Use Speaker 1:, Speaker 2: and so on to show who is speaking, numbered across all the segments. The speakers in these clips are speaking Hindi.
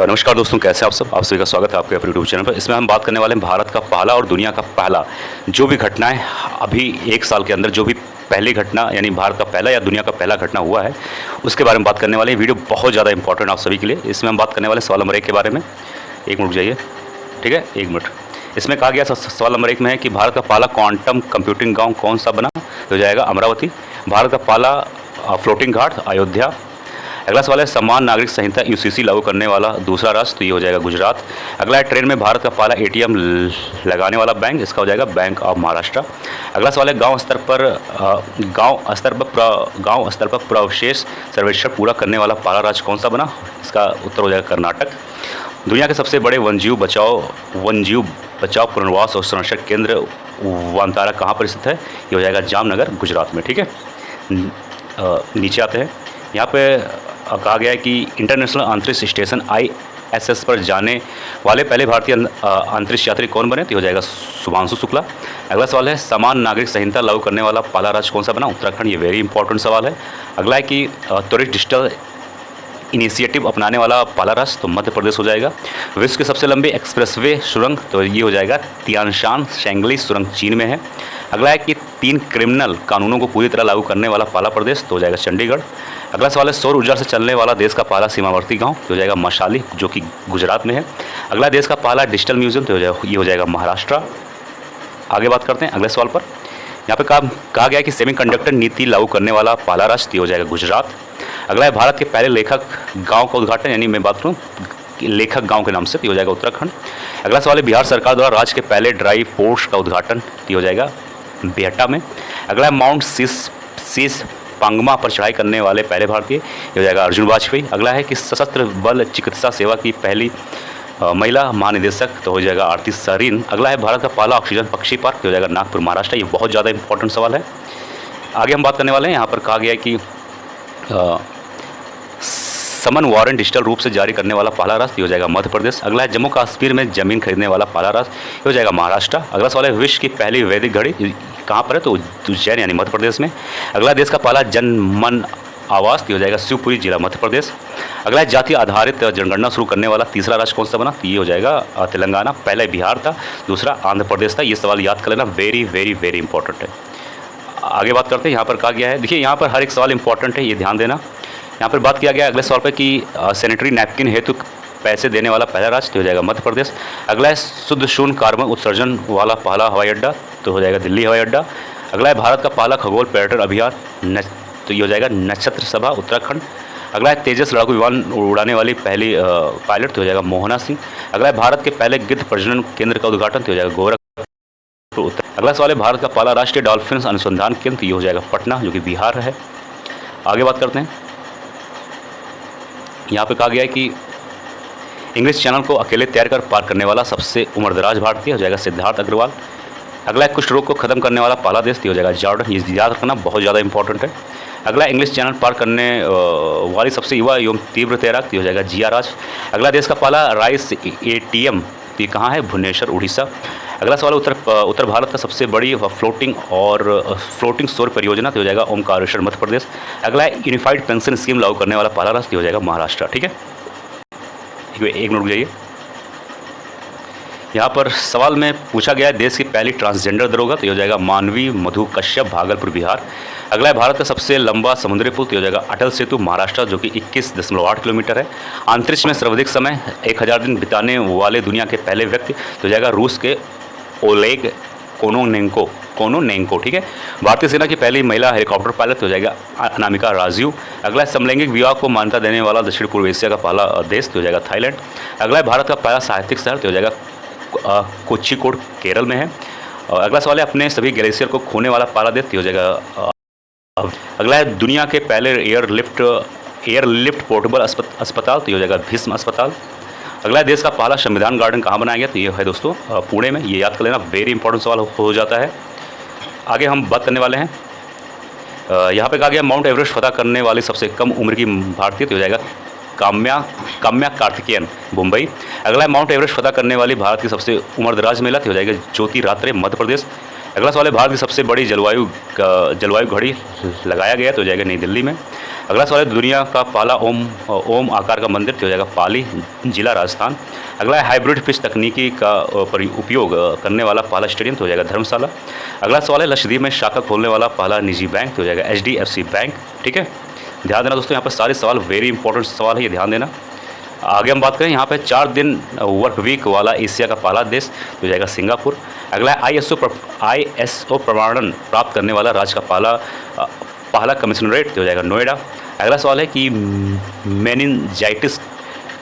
Speaker 1: नमस्कार दोस्तों, कैसे हैं आप सब। आप सभी का स्वागत है आपके अपने यूट्यूब चैनल पर। इसमें हम बात करने वाले हैं भारत का पहला और दुनिया का पहला जो भी घटनाएं अभी एक साल के अंदर जो भी पहली घटना यानी भारत का पहला या दुनिया का पहला घटना हुआ है उसके बारे में बात करने वाले हैं। वीडियो बहुत ज़्यादा इंपॉर्टेंट आप सभी के लिए। इसमें हम बात करने वाले सवाल नंबर 1 के बारे में। एक मिनट जाइए, ठीक है, 1 मिनट। इसमें कहा गया सवाल नंबर 1 में है कि भारत का पहला क्वांटम कंप्यूटिंग गाँव कौन सा बना, तो हो जाएगा अमरावती। भारत का पहला फ्लोटिंग घाट अयोध्या। अगला सवाल है समान नागरिक संहिता यूसीसी लागू करने वाला दूसरा राष्ट्र, तो ये हो जाएगा गुजरात। अगला है ट्रेन में भारत का पहला एटीएम लगाने वाला बैंक, इसका हो जाएगा बैंक ऑफ महाराष्ट्र। अगला सवाल है गांव स्तर पर प्रवेश सर्वेक्षण पूरा करने वाला पहला राज्य कौन सा बना, इसका उत्तर हो जाएगा कर्नाटक। दुनिया के सबसे बड़े वन्यजीव बचाव पुनर्वास और संरक्षण केंद्र वांतारा कहाँ पर स्थित है, ये हो जाएगा जामनगर गुजरात में, ठीक है। नीचे आते हैं। यहाँ पे कहा गया है कि इंटरनेशनल अंतरिक्ष स्टेशन ISS पर जाने वाले पहले भारतीय अंतरिक्ष यात्री कौन बने, तो हो जाएगा शुभांशु शुक्ला। अगला सवाल है समान नागरिक संहिता लागू करने वाला पहला राज्य कौन सा बना, उत्तराखंड। ये वेरी इंपॉर्टेंट सवाल है। अगला है कि त्वरित डिजिटल इनिशिएटिव अपनाने वाला पहला राज्य, तो मध्य प्रदेश हो जाएगा। विश्व की सबसे लंबी एक्सप्रेसवे सुरंग, तो ये हो जाएगा तियानशान शेंगली सुरंग चीन में है। अगला है कि 3 क्रिमिनल कानूनों को पूरी तरह लागू करने वाला पहला प्रदेश, तो हो जाएगा चंडीगढ़। अगला सवाल है सौर ऊर्जा से चलने वाला देश का पहला सीमावर्ती गांव, तो हो जाएगा मशाली जो कि गुजरात में है। अगला देश का पहला डिजिटल म्यूजियम, तो ये हो जाएगा महाराष्ट्र। आगे बात करते हैं अगले सवाल पर। यहाँ पे कहा गया है कि सेमीकंडक्टर नीति लागू करने वाला पहला राष्ट्र, तो हो जाएगा गुजरात। अगला है भारत के पहले लेखक गांव का उद्घाटन, यानी मैं बात करूँ लेखक गांव के नाम से, तो हो जाएगा उत्तराखंड। अगला सवाल है बिहार सरकार द्वारा राज्य के पहले ड्राई पोर्ट्स का उद्घाटन, तो हो जाएगा बेहटा में। अगला है माउंट सीस पांगमा पर चढ़ाई करने वाले पहले भारतीय, ये हो जाएगा अर्जुन वाजपेयी। अगला है कि सशस्त्र बल चिकित्सा सेवा की पहली महिला महानिदेशक, तो हो जाएगा आरती सरीन। अगला है भारत का पहला ऑक्सीजन पक्षी पार्क, तो हो जाएगा नागपुर महाराष्ट्र। ये बहुत ज़्यादा इंपॉर्टेंट सवाल है। आगे हम बात करने वाले हैं। यहाँ पर कहा गया है कि समन वारंट डिजिटल रूप से जारी करने वाला पहला राज्य, हो जाएगा मध्य प्रदेश। अगला है जम्मू कश्मीर में जमीन खरीदने वाला पहला राज्य, हो जाएगा महाराष्ट्र। अगला सवाल है विश्व की पहली वैदिक घड़ी कहाँ पर है, तो उज्जैन यानी मध्य प्रदेश में। अगला देश का पहला जनमन आवास, हो जाएगा शिवपुरी जिला मध्य प्रदेश। अगला है जाति आधारित जनगणना शुरू करने वाला तीसरा राज्य कौन सा बना, तो ये हो जाएगा तेलंगाना। पहले बिहार था, दूसरा आंध्र प्रदेश था। ये सवाल याद कर लेना, वेरी वेरी वेरी इंपॉर्टेंट है। आगे बात करते हैं। यहाँ पर कहा गया है, देखिए यहाँ पर हर एक सवाल इंपॉर्टेंट है, ये ध्यान देना। यहाँ पर बात किया गया अगले सवाल पर कि सैनिटरी नैपकिन हेतु पैसे देने वाला पहला राज्य, तो हो जाएगा मध्य प्रदेश। अगला है शुद्ध शून्य कार्बन उत्सर्जन वाला पहला हवाई अड्डा, तो हो जाएगा दिल्ली हवाई अड्डा। अगला है भारत का पहला खगोल पर्यटन अभियान, तो ये हो जाएगा नक्षत्र सभा उत्तराखंड। अगला है तेजस लड़ाकू विमान उड़ाने वाली पहली पायलट, तो हो जाएगा मोहना सिंह। अगला है भारत के पहले गिद्ध प्रजनन केंद्र का उद्घाटन, तो हो जाएगा गोरखपुर। अगला सवाल है भारत का पहला राष्ट्रीय डॉल्फिन अनुसंधान केंद्र, तो ये हो जाएगा पटना जो कि बिहार है। आगे बात करते हैं। यहाँ पे कहा गया है कि इंग्लिश चैनल को अकेले तैर कर पार करने वाला सबसे उम्रदराज भारतीय, हो जाएगा सिद्धार्थ अग्रवाल। अगला है कुष्ठ रोग को खत्म करने वाला पहला देश, हो जाएगा जॉर्डन। ये याद रखना बहुत ज़्यादा इंपॉर्टेंट है। अगला इंग्लिश चैनल पार करने वाली सबसे युवा एवं तीव्र तैराक, हो जाएगा जिया राज। अगला देश का पहला राइस ATM, तो ये कहाँ है, भुवनेश्वर उड़ीसा। अगला सवाल उत्तर भारत का सबसे बड़ी फ्लोटिंग सौर परियोजना, तो हो जाएगा ओमकारेश्वर मध्य प्रदेश। अगला है यूनिफाइड पेंशन स्कीम लागू करने वाला पहला राज्य, हो जाएगा महाराष्ट्र, ठीक है। एक मिनट जाइए। यहाँ पर सवाल में पूछा गया है देश की पहली ट्रांसजेंडर दरोगा, तो हो जाएगा मानवी मधु कश्यप भागलपुर बिहार। अगला है भारत का सबसे लंबा समुद्री पुल, तो हो जाएगा अटल सेतु महाराष्ट्र जो कि 21.8 किलोमीटर है। अंतरिक्ष में सर्वाधिक समय 1000 दिन बिताने वाले दुनिया के पहले व्यक्ति, तो हो जाएगा रूस के ओलेग कोनोनेंको, ठीक है। भारतीय सेना की पहली महिला हेलीकॉप्टर पायलट, हो जाएगा अनामिका राजीव। अगला है समलैंगिक विवाह को मान्यता देने वाला दक्षिण पूर्व एशिया का पहला देश, तो हो जाएगा थाईलैंड। अगला है भारत का पहला साहित्यिक शहर, तो हो जाएगा कोच्चिकोड केरल में है। अगला सवाल है अपने सभी ग्लेशियर को खोने वाला पहला देश, हो जाएगा। अगला है दुनिया के पहले एयरलिफ्ट पोर्टेबल अस्पताल, तो हो जाएगा भीष्म अस्पताल। अगला देश का पहला संविधान गार्डन कहाँ बनाया गया, तो ये है दोस्तों पुणे में। ये याद कर लेना, वेरी इंपॉर्टेंट सवाल हो जाता है। आगे हम बात करने वाले हैं। यहाँ पे कहा गया माउंट एवरेस्ट फतह करने वाली सबसे कम उम्र की भारतीय, तो हो जाएगा काम्या कार्तिकेयन मुंबई। अगला है माउंट एवरेस्ट फतह करने वाली भारत की सबसे उम्रदराज महिला, तो हो जाएगा ज्योति रात्रे मध्य प्रदेश। अगला सवाल है भारत की सबसे बड़ी जलवायु घड़ी लगाया गया, तो हो जाएगा नई दिल्ली में। अगला सवाल है दुनिया का पहला ओम आकार का मंदिर तो हो जाएगा पाली, जिला राजस्थान। अगला है हाइब्रिड पिच तकनीकी का उपयोग करने वाला पहला स्टेडियम तो हो जाएगा धर्मशाला। अगला सवाल है लक्षद्वीप में शाखा खोलने वाला पहला निजी बैंक तो हो जाएगा HDFC बैंक। ठीक है, ध्यान देना दोस्तों, यहाँ पर सारे सवाल वेरी इंपॉर्टेंट सवाल है, ये ध्यान देना। आगे हम बात करें यहाँ पे 4 दिन वर्क वीक वाला एशिया का पहला देश तो हो जाएगा सिंगापुर। अगला है ISO प्रमाणन प्राप्त करने वाला राज्य का पहला कमिश्नरेट तो हो जाएगा नोएडा। अगला सवाल है कि मेनिनजाइटिस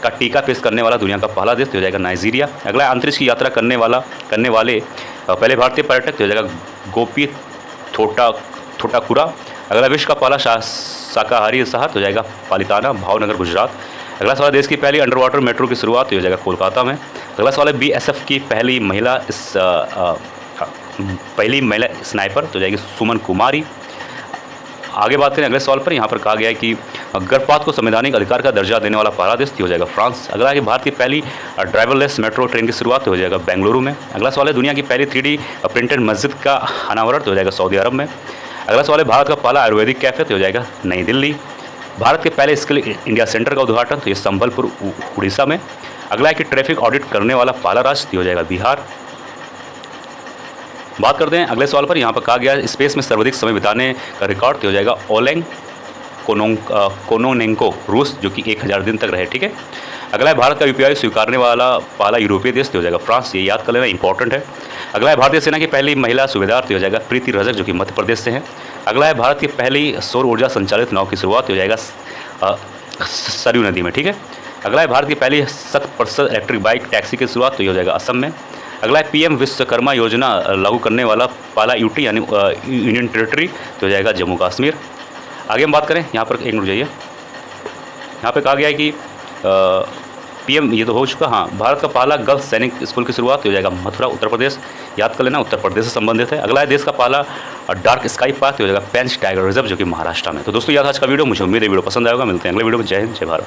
Speaker 1: का टीका पेश करने वाला दुनिया का पहला देश तो हो जाएगा नाइजीरिया। अगला अंतरिक्ष की यात्रा करने वाले पहले भारतीय पर्यटक तो हो जाएगा गोपी थोटाकुरा। अगला विश्व का पहला शाकाहारी शहर तो हो जाएगा पालिताना, भावनगर, गुजरात। अगला सवाल देश की पहली अंडर वाटर मेट्रो की शुरुआत हो जाएगा कोलकाता में। अगला सवाल है BSF की पहली महिला स्नाइपर तो हो जाएगी सुमन कुमारी। आगे बात करें अगले सवाल पर, यहाँ पर कहा गया है कि गर्भपात को संवैधानिक अधिकार का दर्जा देने वाला पहला देश हो जाएगा फ्रांस। अगला है कि भारत की पहली ड्राइवरलेस मेट्रो ट्रेन की शुरुआत हो जाएगा बेंगलुरु में। अगला सवाल है दुनिया की पहली 3D प्रिंटेड मस्जिद का अनावरण तो हो जाएगा सऊदी अरब में। अगला सवाल है भारत का पहला आयुर्वेदिक कैफे तो हो जाएगा नई दिल्ली। भारत के पहले स्किल इंडिया सेंटर का उद्घाटन तो ये संबलपुर उड़ीसा में। अगला है कि ट्रैफिक ऑडिट करने वाला पहला राज्य हो जाएगा बिहार। बात करते हैं अगले सवाल पर, यहाँ पर कहा गया स्पेस में सर्वाधिक समय बिताने का रिकॉर्ड हो जाएगा ओलेग कोनोनेंको रूस, जो कि 1000 दिन तक रहे। ठीक है, अगला है भारत का UPI स्वीकारने वाला पहला यूरोपीय देश हो जाएगा फ्रांस, ये याद कर लेना इंपॉर्टेंट है। अगला है भारतीय सेना की पहली महिला सूबेदार हो जाएगा प्रीति रजक, जो कि मध्य प्रदेश से हैं। अगला है भारत की पहली सौर ऊर्जा संचालित नाव की शुरुआत हो जाएगा सरयू नदी में। ठीक है, अगला है भारत की पहली 100% इलेक्ट्रिक बाइक टैक्सी की शुरुआत तो ये हो जाएगा असम में। अगला है PM विश्वकर्मा योजना लागू करने वाला पहला UT यानी यूनियन टेरिटरी तो हो जाएगा जम्मू कश्मीर। आगे हम बात करें, यहाँ पर एक मिनट जाइए, यहाँ पे कहा गया है कि PM ये तो हो चुका। हाँ, भारत का पहला गर्ल्स सैनिक स्कूल की शुरुआत हो जाएगा मथुरा, उत्तर प्रदेश, याद कर लेना, उत्तर प्रदेश से संबंधित है। अगला है देश का पहला डार्क स्काई पार्क हो जाएगा पेंच टाइगर रिजर्व, जो कि महाराष्ट्र में। तो दोस्तों याद आज का वीडियो, मुझे उम्मीद है वीडियो पसंद आएगा। मिलते हैं अगले वीडियो में। जय हिंद, जय भारत।